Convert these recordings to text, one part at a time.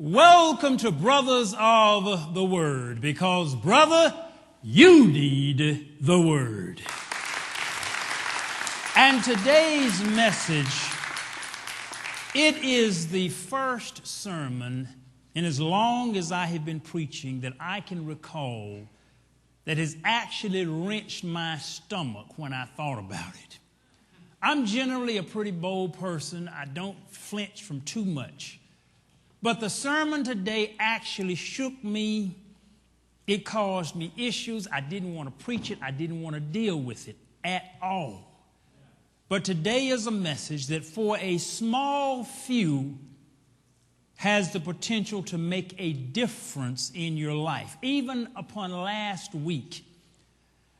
Welcome to Brothers of the Word, because, brother, you need the Word. And today's message, it is the first sermon in as long as I have been preaching that I can recall that has actually wrenched my stomach when I thought about it. I'm generally a pretty bold person. I don't flinch from too much. But the sermon today actually shook me. It caused me issues. I didn't want to preach it. I didn't want to deal with it at all. But today is a message that for a small few has the potential to make a difference in your life. Even upon last week.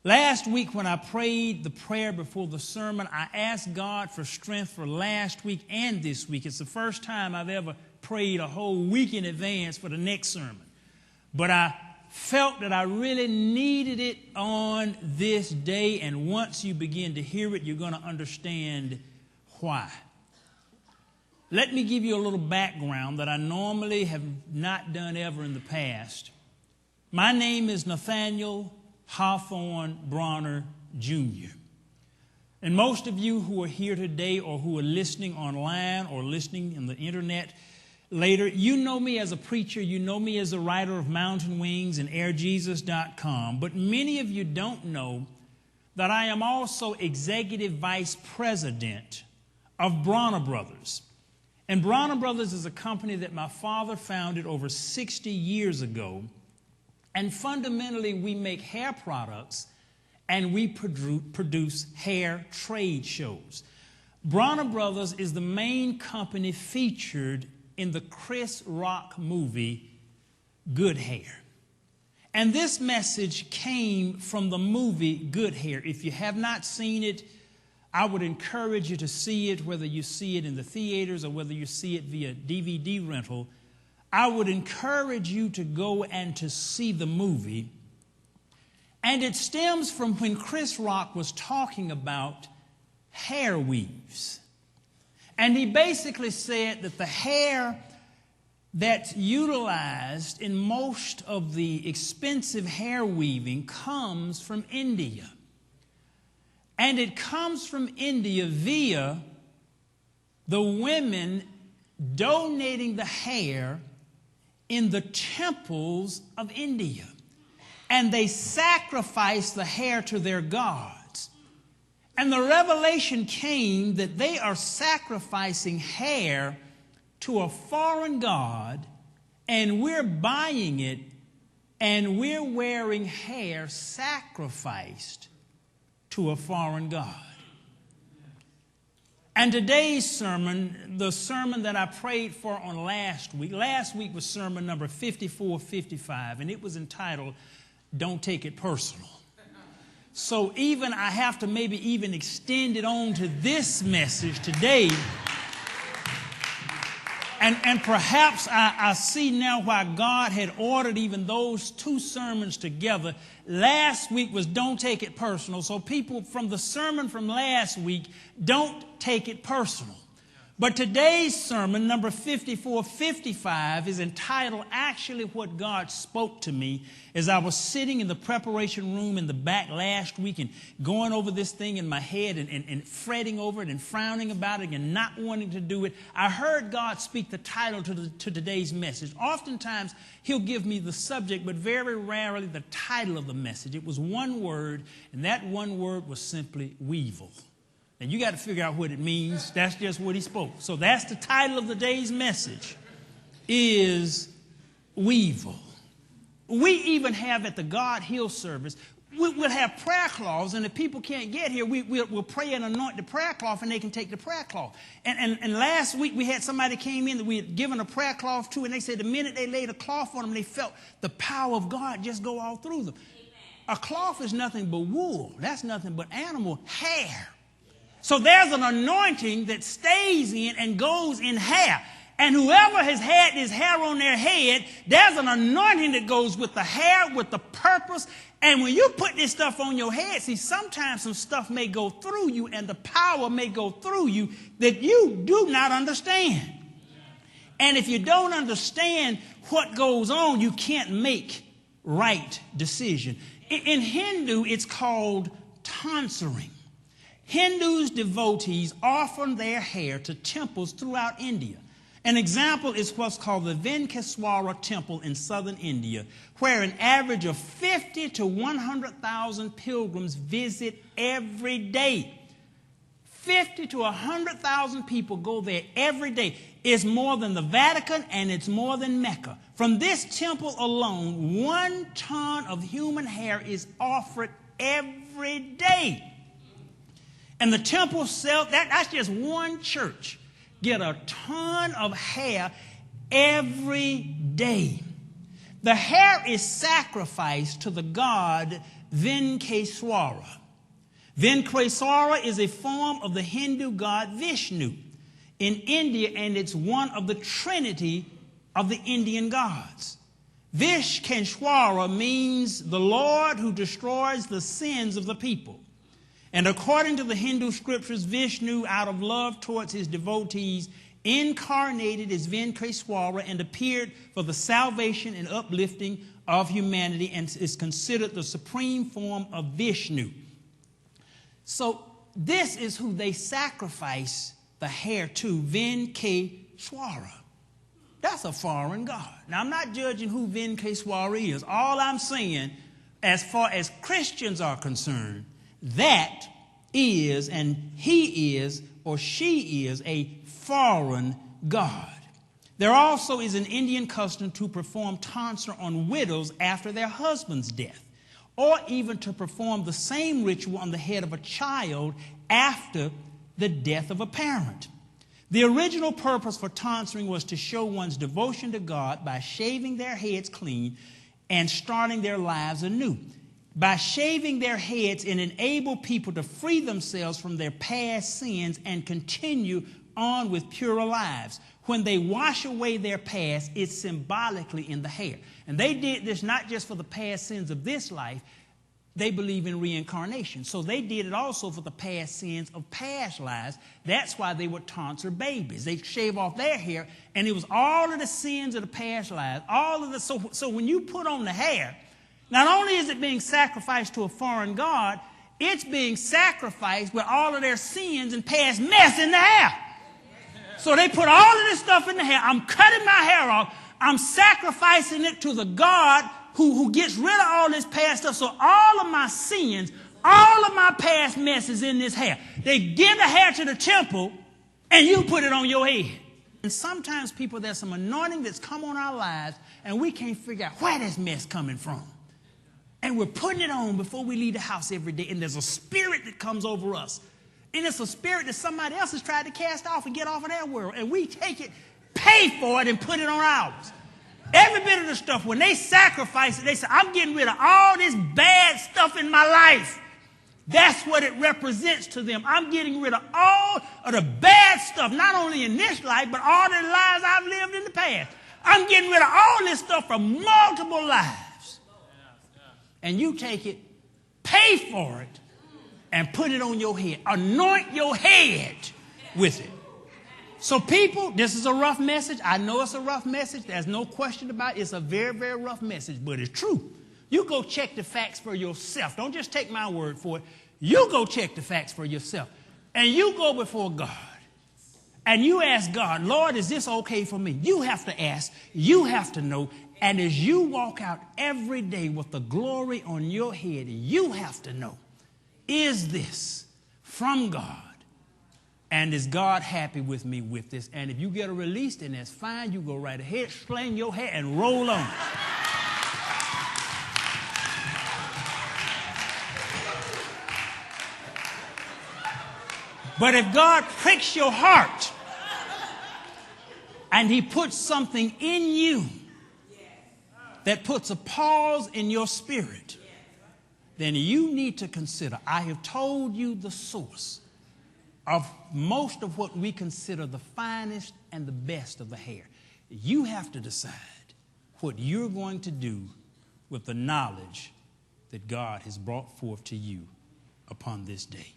Last week when I prayed the prayer before the sermon, I asked God for strength for last week and this week. It's the first time I've ever prayed a whole week in advance for the next sermon. But I felt that I really needed it on this day, and once you begin to hear it, you're going to understand why. Let me give you a little background that I normally have not done ever in the past. My name is Nathaniel Bronner Jr. And most of you who are here today or who are listening online or listening in the internet later, you know me as a preacher, you know me as a writer of Mountain Wings and airjesus.com, but many of you don't know that I am also executive vice president of Bronner Brothers. And Bronner Brothers is a company that my father founded over 60 years ago. And fundamentally, we make hair products and we produce hair trade shows. Bronner Brothers is the main company featured in the Chris Rock movie, Good Hair. And this message came from the movie Good Hair. If you have not seen it, I would encourage you to see it, whether you see it in the theaters or whether you see it via DVD rental. I would encourage you to go and to see the movie. And it stems from when Chris Rock was talking about hair weaves. And he basically said that the hair that's utilized in most of the expensive hair weaving comes from India. And it comes from India via the women donating the hair in the temples of India. And they sacrifice the hair to their gods. And the revelation came that they are sacrificing hair to a foreign god, and we're buying it, and we're wearing hair sacrificed to a foreign god. And today's sermon, the sermon that I prayed for on last week was sermon number 5455, and it was entitled, Don't Take It Personal. So even I have to maybe even extend it on to this message today. And perhaps I see now why God had ordered even those two sermons together. Last week was Don't Take It Personal. So people from the sermon from last week, don't take it personal. But today's sermon, number 5455, is entitled actually what God spoke to me as I was sitting in the preparation room in the back last week and going over this thing in my head and fretting over it and frowning about it and not wanting to do it. I heard God speak the title to today's message. Oftentimes, He'll give me the subject, but very rarely the title of the message. It was one word, and that one word was simply weevil. And you got to figure out what it means. That's just what he spoke. So that's the title of the day's message, is Weevil. We even have at the God Hill service, we'll have prayer cloths, and if people can't get here, we'll pray and anoint the prayer cloth, and they can take the prayer cloth. And last week we had somebody came in that we had given a prayer cloth to, and they said the minute they laid a cloth on them, they felt the power of God just go all through them. Amen. A cloth is nothing but wool. That's nothing but animal hair. So there's an anointing that stays in and goes in hair. And whoever has had this hair on their head, there's an anointing that goes with the hair, with the purpose. And when you put this stuff on your head, see, sometimes some stuff may go through you and the power may go through you that you do not understand. And if you don't understand what goes on, you can't make right decision. In Hindu, it's called tonsuring. Hindus, devotees offer their hair to temples throughout India. An example is what's called the Venkateswara temple in southern India, where an average of 50 to 100,000 pilgrims visit every day. 50 to 100,000 people go there every day. It's more than the Vatican and it's more than Mecca. From this temple alone, 1 ton of human hair is offered every day. And the temple sells, that's just one church, get a ton of hair every day. The hair is sacrificed to the god Venkateswara. Venkateswara is a form of the Hindu god Vishnu in India, and it's one of the trinity of the Indian gods. Vishkeshwara means the Lord who destroys the sins of the people. And according to the Hindu scriptures, Vishnu, out of love towards his devotees, incarnated as Venkateswara and appeared for the salvation and uplifting of humanity, and is considered the supreme form of Vishnu. So this is who they sacrifice the hair to, Venkateswara. That's a foreign god. Now, I'm not judging who Venkateswara is. All I'm saying, as far as Christians are concerned, that is, and he is, or she is, a foreign god. There also is an Indian custom to perform tonsure on widows after their husband's death, or even to perform the same ritual on the head of a child after the death of a parent. The original purpose for tonsuring was to show one's devotion to God by shaving their heads clean and starting their lives anew. By shaving their heads, it enabled people to free themselves from their past sins and continue on with purer lives. When they wash away their past, it's symbolically in the hair. And they did this not just for the past sins of this life. They believe in reincarnation. So they did it also for the past sins of past lives. That's why they would tonsure babies. They shave off their hair, and it was all of the sins of the past lives. So when you put on the hair, not only is it being sacrificed to a foreign god, it's being sacrificed with all of their sins and past mess in the hair. So they put all of this stuff in the hair. I'm cutting my hair off. I'm sacrificing it to the God who gets rid of all this past stuff. So all of my sins, all of my past mess is in this hair. They give the hair to the temple, and you put it on your head. And sometimes people, there's some anointing that's come on our lives, and we can't figure out where this mess coming from. And we're putting it on before we leave the house every day. And there's a spirit that comes over us. And it's a spirit that somebody else has tried to cast off and get off of their world. And we take it, pay for it, and put it on ours. Every bit of the stuff, when they sacrifice it, they say, I'm getting rid of all this bad stuff in my life. That's what it represents to them. I'm getting rid of all of the bad stuff, not only in this life, but all the lives I've lived in the past. I'm getting rid of all this stuff from multiple lives. And you take it, pay for it, and put it on your head. Anoint your head with it. So people, this is a rough message. I know it's a rough message. There's no question about it. It's a very, very rough message, but it's true. You go check the facts for yourself. Don't just take my word for it. You go check the facts for yourself. And you go before God. And you ask God, Lord, is this okay for me? You have to ask. You have to know. And as you walk out every day with the glory on your head, you have to know, is this from God? And is God happy with me with this? And if you get a release, then that's fine. You go right ahead, sling your hair, and roll on. But if God pricks your heart and he puts something in you that puts a pause in your spirit, then you need to consider, I have told you the source of most of what we consider the finest and the best of the hair. You have to decide what you're going to do with the knowledge that God has brought forth to you upon this day.